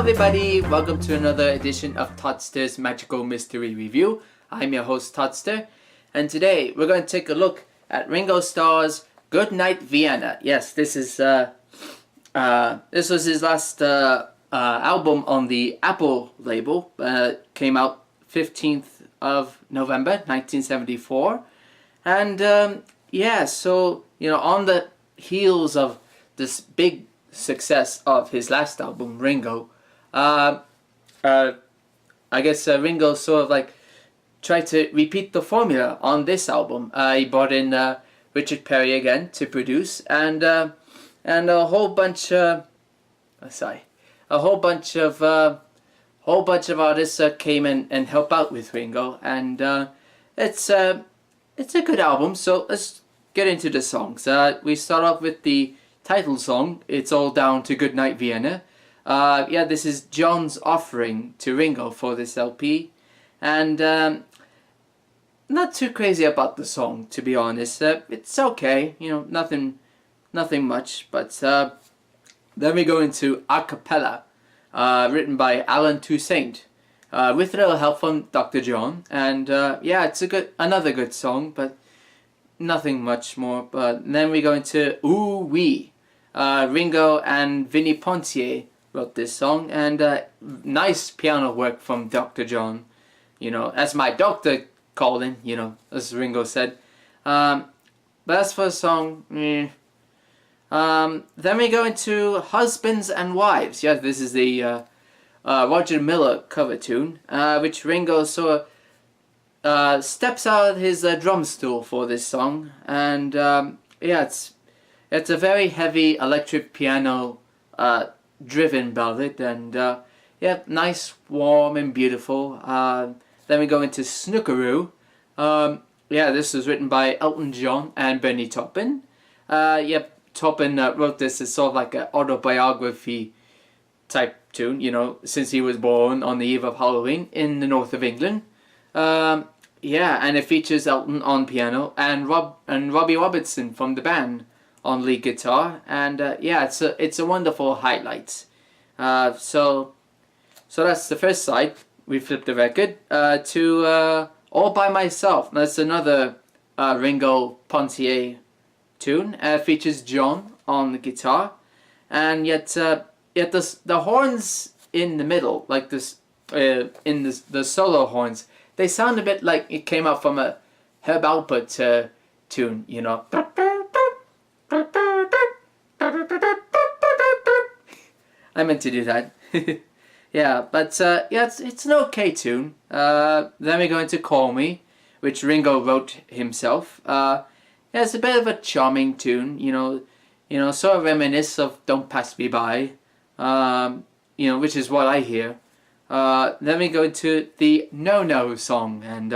everybody, welcome to another edition of Toddster's Magical Mystery Review. I'm your host Toddster, and today we're going to take a look at Ringo Starr's Goodnight Vienna. Yes, this was his last album on the Apple label. Came out 15th of November 1974, and so on the heels of this big success of his last album, Ringo, I guess Ringo sort of like tried to repeat the formula on this album. He brought in Richard Perry again to produce, and a whole bunch of artists came in and helped out with Ringo, and it's a good album. So let's get into the songs. We start off with the title song, It's All Down to Goodnight Vienna. This is John's offering to Ringo for this LP, and not too crazy about the song, to be honest. It's okay, nothing much, but then we go into a cappella, written by Alan Toussaint, with a little help from Dr. John, and it's another good song, but nothing much more. But then we go into Ooh Wee. Ringo and Vinnie Pontier wrote this song, and nice piano work from Dr. John, as my doctor called him, as Ringo said. But as for the song, then we go into Husbands and Wives. Yeah, this is the Roger Miller cover tune, which Ringo sort of steps out of his drum stool for this song, and it's a very heavy electric piano driven ballad, and nice, warm and beautiful. Then we go into Snookeroo. This was written by Elton John and Bernie Taupin. Taupin wrote this as sort of like an autobiography type tune, since he was born on the eve of Halloween in the north of England. And it features Elton on piano and Robbie Robertson from the band on lead guitar, and it's a wonderful highlight. So that's the first side. We flip the record to All By Myself. That's another Ringo Pontier tune. Features John on the guitar, and yet the horns in the middle, like this in the solo horns, they sound a bit like it came out from a Herb Alpert tune, I meant to do that. It's an okay tune. Then we go into Call Me, which Ringo wrote himself. It's a bit of a charming tune, sort of reminiscent of Don't Pass Me By, which is what I hear. Then we go into the No No song, and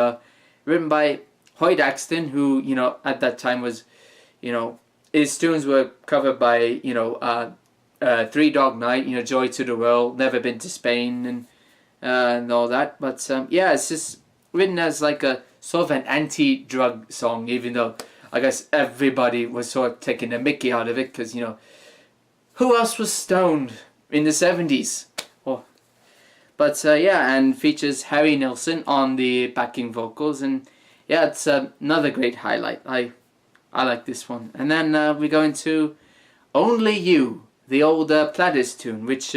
written by Hoyt Axton, who, at that time was, his tunes were covered by, Three Dog Night, Joy to the World, Never Been to Spain, and all that. But it's just written as like a sort of an anti-drug song, even though I guess everybody was sort of taking a mickey out of it, because who else was stoned in the 70s? And features Harry Nilsson on the backing vocals, and it's another great highlight. I like this one. And then we go into Only You, the old Platters tune, which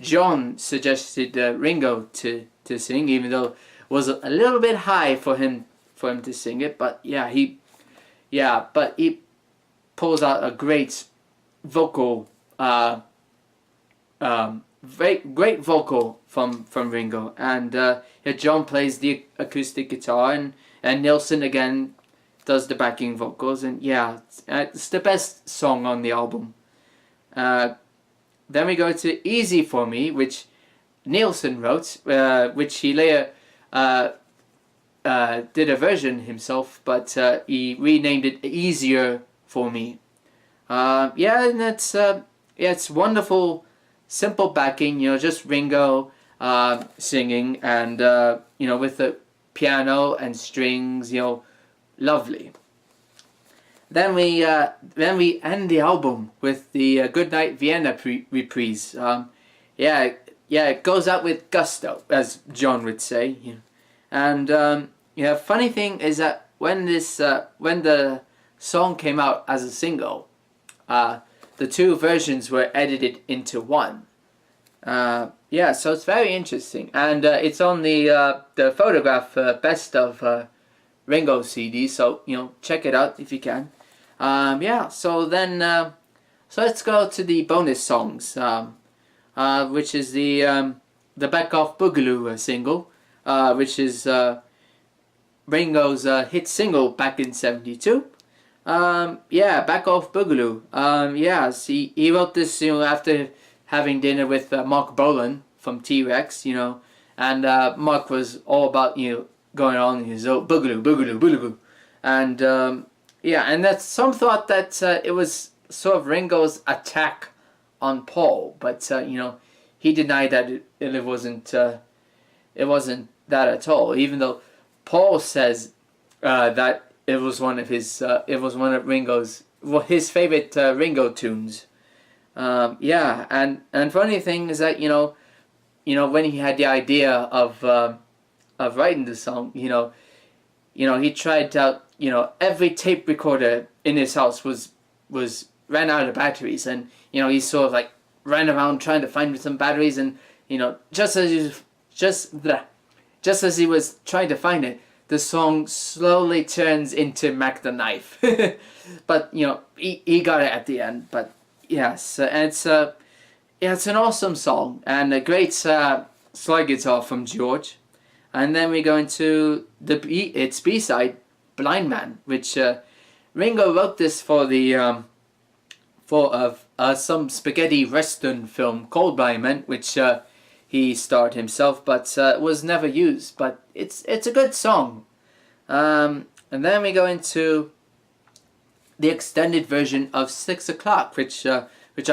John suggested Ringo to sing, even though it was a little bit high for him to sing it. But he pulls out a great vocal, great vocal from Ringo, and John plays the acoustic guitar, and Nilsson again does the backing vocals, and it's the best song on the album. Then we go to Easy For Me, which Nilsson wrote, which he later did a version himself, but he renamed it Easier For Me. And it's wonderful, simple backing, just Ringo singing, and with the piano and strings, lovely. Then we end the album with the Goodnight Vienna reprise. yeah, it goes out with gusto, as John would say. You know. And yeah, funny thing is that when the song came out as a single, the two versions were edited into one. Yeah, so it's very interesting, and it's on the Photograph Best of Ringo CD. So check it out if you can. Yeah, so then so let's go to the bonus songs, which is the Back Off Boogaloo single, which is Ringo's hit single back in '72. Yeah, Back Off Boogaloo. Yeah, see, he wrote this, after having dinner with Mark Bolan from T-Rex, and Mark was all about, going on his own boogaloo, boogaloo, boogaloo. And, yeah, and that some thought that it was sort of Ringo's attack on Paul, but, he denied that it wasn't that at all, even though Paul says that it was one of Ringo's, well, his favorite Ringo tunes. Yeah, and funny thing is that when he had the idea of writing the song, he tried out, every tape recorder in his house ran out of batteries, and he sort of like ran around trying to find some batteries, and just as he was trying to find it, the song slowly turns into Mac the Knife. But he got it at the end. But yes, and it's an awesome song and a great slide guitar from George. And then we go into its B-side, Blind Man, which Ringo wrote this for the some spaghetti western film called Blind Man, which he starred himself, but was never used. But it's a good song. And then we go into the extended version of 6 O'Clock, which I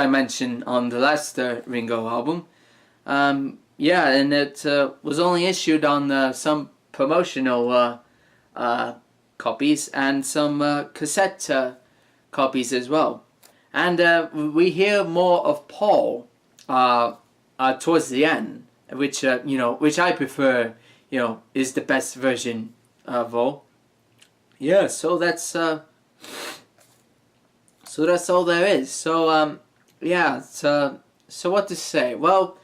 mentioned on the last Ringo album. Yeah, and it was only issued on some promotional copies and some cassette copies as well. And we hear more of Paul towards the end, which which I prefer, is the best version of all. Yeah, so that's all there is. So yeah, so what to say? Well,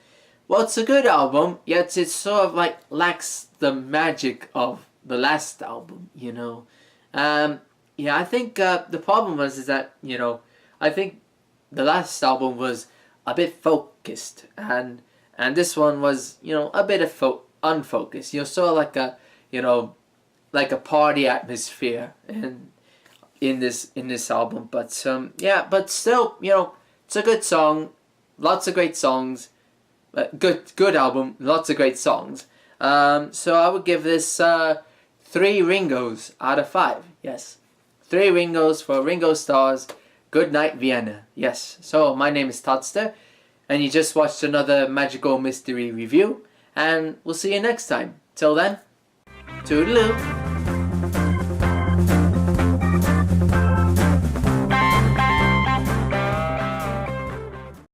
it's a good album, yet it sort of like lacks the magic of the last album. Yeah, I think the problem is that I think the last album was a bit focused, and this one was a bit of unfocused. Sort of like a like a party atmosphere in this album. But yeah, but still it's a good song, lots of great songs, good album, lots of great songs. So I would give this 3 Ringos out of 5. Yes, 3 Ringos for Ringo Starr's Goodnight Vienna. Yes. So my name is Toddster, and you just watched another Magical Mystery review, and we'll see you next time. Till then, toodaloo.